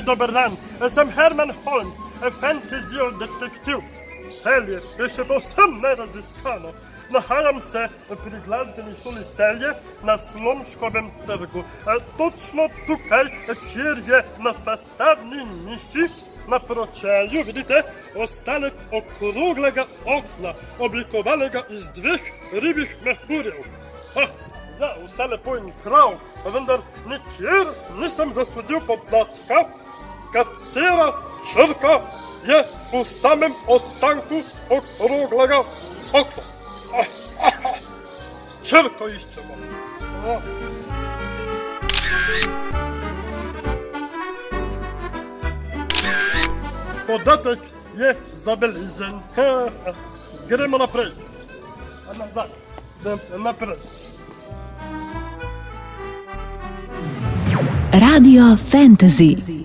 Dober dan, jestem Herman Holmes, fantasy detektyw. Cel jeszcze posem nie rozyskano. Nachálam se pri glasbeni šoli Celje na Slomškovem trgu. Točno tukaj, kjer je na fasadni niši na pročelju, vidite, ostanek okroglega okna, oblikovanega iz dveh ribjih mehurjev. Ja, vse lepo in prav, vendar nikjer nisem zasledil podatka, katera črka je v samem ostanku okroglega okna. Črko iščemo. Podatek je zabeležen. Gremo naprej. Nazaj. Naprej. Radio Fantasy.